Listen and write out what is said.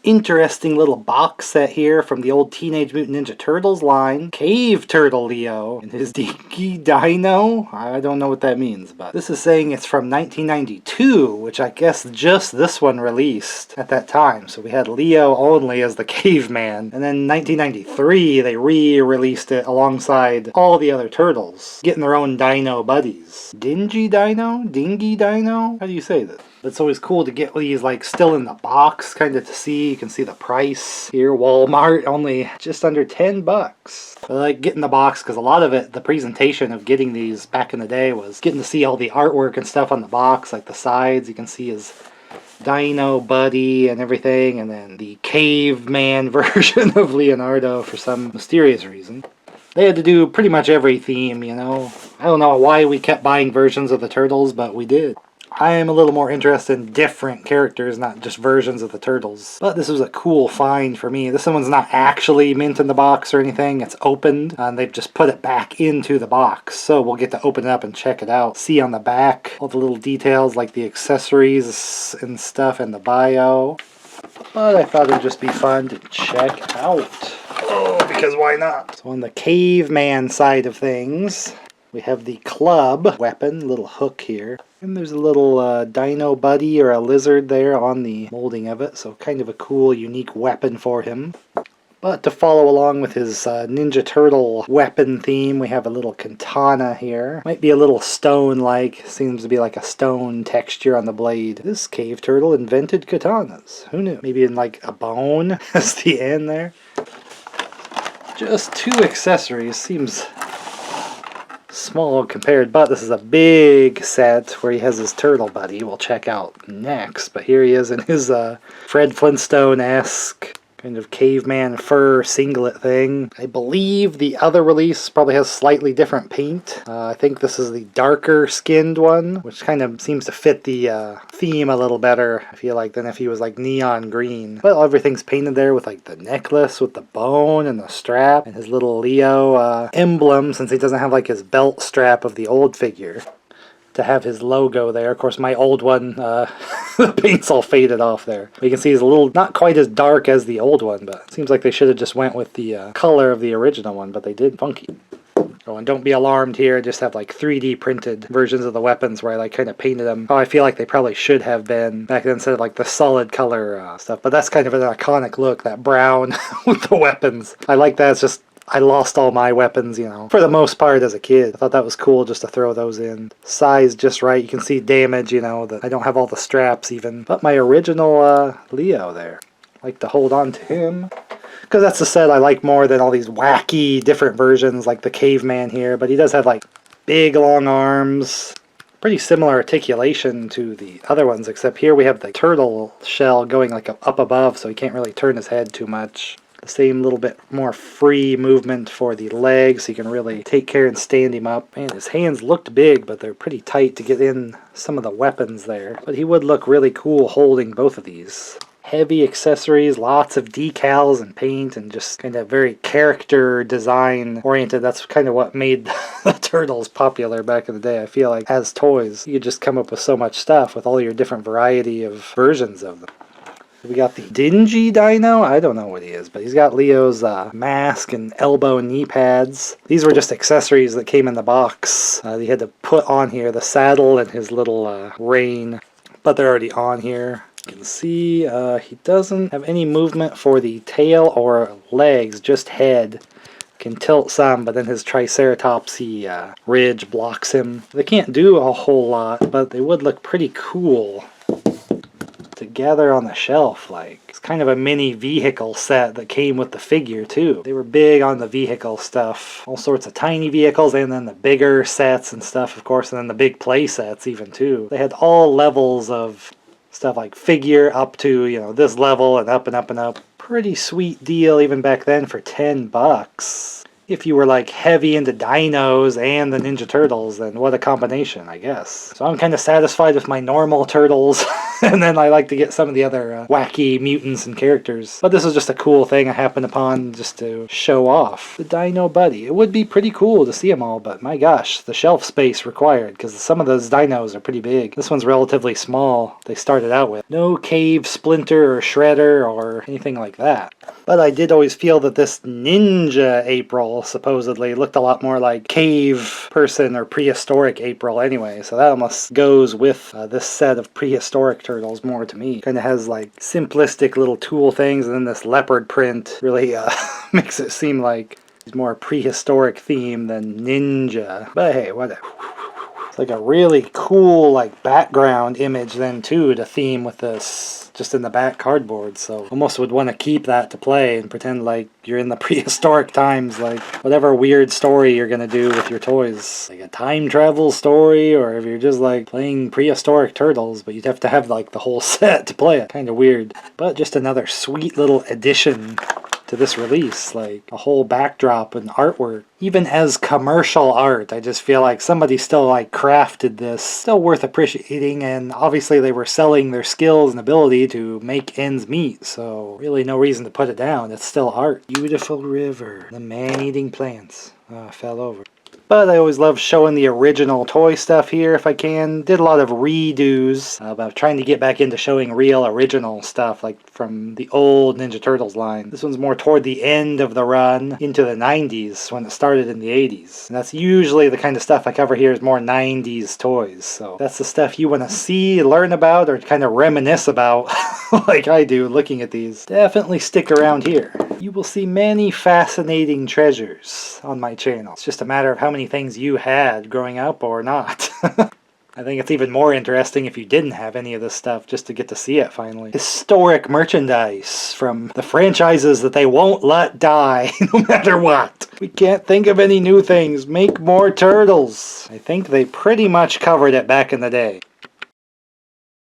interesting little box set here from the old Teenage Mutant Ninja Turtles line. Cave Turtle Leo and his Dingy Dino. I don't know what that means, but this is saying it's from 1992, which I guess just this one released at that time. So we had Leo only as the caveman, and then in 1993 they re-released it alongside all the other turtles, getting their own dino buddies. Dingy Dino? Dingy Dino? How do you say that? It's always cool to get these like still in the box, kind of to see. You can see the price here. Walmart, only just under 10 bucks. I like getting the box because a lot of it, the presentation of getting these back in the day was getting to see all the artwork and stuff on the box, like the sides. You can see his Dino buddy and everything, and then the caveman version of Leonardo for some mysterious reason. They had to do pretty much every theme, you know. I don't know why we kept buying versions of the Turtles, but we did. I am a little more interested in different characters, not just versions of the Turtles. But this was a cool find for me. This one's not actually mint in the box or anything. It's opened, and they've just put it back into the box. So we'll get to open it up and check it out. See on the back all the little details like the accessories and stuff and the bio. But I thought it'd just be fun to check out. Oh, because why not? So on the caveman side of things, we have the club weapon, little hook here. And there's a little dino buddy or a lizard there on the molding of it. So kind of a cool, unique weapon for him. But to follow along with his Ninja Turtle weapon theme, we have a little katana here. Might be a little stone-like. Seems to be like a stone texture on the blade. This cave turtle invented katanas. Who knew? Maybe in like a bone as the end there. Just 2 accessories. Seems small compared, but this is a big set where he has his turtle buddy we'll check out next. But here he is in his Fred Flintstone-esque kind of caveman fur singlet thing. I believe the other release probably has slightly different paint. I think this is the darker skinned one, which kind of seems to fit the theme a little better, I feel like, than if he was like neon green. But everything's painted there with like the necklace with the bone and the strap and his little Leo emblem, since he doesn't have like his belt strap of the old figure to have his logo there. Of course, my old one, the paint's all faded off there. You can see he's a little, not quite as dark as the old one, but it seems like they should have just went with the color of the original one, but they did. Funky. Oh, and don't be alarmed here, just have like 3D printed versions of the weapons where I like kind of painted them how I feel like they probably should have been back then instead of like the solid color stuff. But that's kind of an iconic look, that brown with the weapons. I like that. It's just, I lost all my weapons, you know, for the most part as a kid. I thought that was cool just to throw those in. Size just right. You can see damage, you know, that I don't have all the straps even. But my original Leo there. I like to hold on to him, because that's the set I like more than all these wacky different versions like the caveman here. But he does have like big long arms. Pretty similar articulation to the other ones, except here we have the turtle shell going like up above, so he can't really turn his head too much. The same little bit more free movement for the legs, so you can really take care and stand him up. Man, his hands looked big, but they're pretty tight to get in some of the weapons there. But he would look really cool holding both of these. Heavy accessories, lots of decals and paint, and just kind of very character design oriented. That's kind of what made the Turtles popular back in the day. I feel like as toys, you could just come up with so much stuff with all your different variety of versions of them. We got the Dingy Dino. I don't know what he is, but he's got Leo's mask and elbow and knee pads. These were just accessories that came in the box. He had to put on here the saddle and his little rein, but they're already on here. You can see he doesn't have any movement for the tail or legs, just head. Can tilt some, but then his triceratopsy ridge blocks him. They can't do a whole lot, but they would look pretty cool together on the shelf. Like, it's kind of a mini vehicle set that came with the figure too. They were big on the vehicle stuff. All sorts of tiny vehicles, and then the bigger sets and stuff, of course, and then the big play sets even too. They had all levels of stuff, like figure up to, you know, this level and up and up and up. Pretty sweet deal even back then for 10 bucks. If you were like heavy into dinos and the Ninja Turtles, then what a combination, I guess. So I'm kind of satisfied with my normal Turtles And then I like to get some of the other wacky mutants and characters. But this is just a cool thing I happened upon just to show off. The Dino Buddy. It would be pretty cool to see them all, but my gosh, the shelf space required, because some of those dinos are pretty big. This one's relatively small, they started out with. No Cave Splinter or Shredder or anything like that. But I did always feel that this Ninja April supposedly looked a lot more like Cave Person or Prehistoric April anyway, so that almost goes with this set of prehistoric turtles more to me. Kind of has like simplistic little tool things, and then this leopard print really makes it seem like it's more prehistoric theme than ninja. But hey, whatever. It's like a really cool like background image then too to theme with this just in the back cardboard, so almost would want to keep that to play and pretend like you're in the prehistoric times, like whatever weird story you're gonna do with your toys, like a time travel story, or if you're just like playing prehistoric turtles, but you'd have to have like the whole set to play it. Kind of weird, but just another sweet little addition to this release, like a whole backdrop and artwork. Even as commercial art, I just feel like somebody still like crafted this. Still worth appreciating, and obviously they were selling their skills and ability to make ends meet, so really no reason to put it down. It's still art. Beautiful river. The man-eating plants. Oh, I fell over. But I always love showing the original toy stuff here if I can. Did a lot of redos about trying to get back into showing real original stuff like from the old Ninja Turtles line. This one's more toward the end of the run into the 90s when it started in the 80s. And that's usually the kind of stuff I cover here is more 90s toys. So that's the stuff you want to see, learn about, or kind of reminisce about like I do looking at these. Definitely stick around here. You will see many fascinating treasures on my channel. It's just a matter of how many things you had growing up or not. I think it's even more interesting if you didn't have any of this stuff, just to get to see it finally. Historic merchandise from the franchises that they won't let die, no matter what. We can't think of any new things. Make more turtles. I think they pretty much covered it back in the day.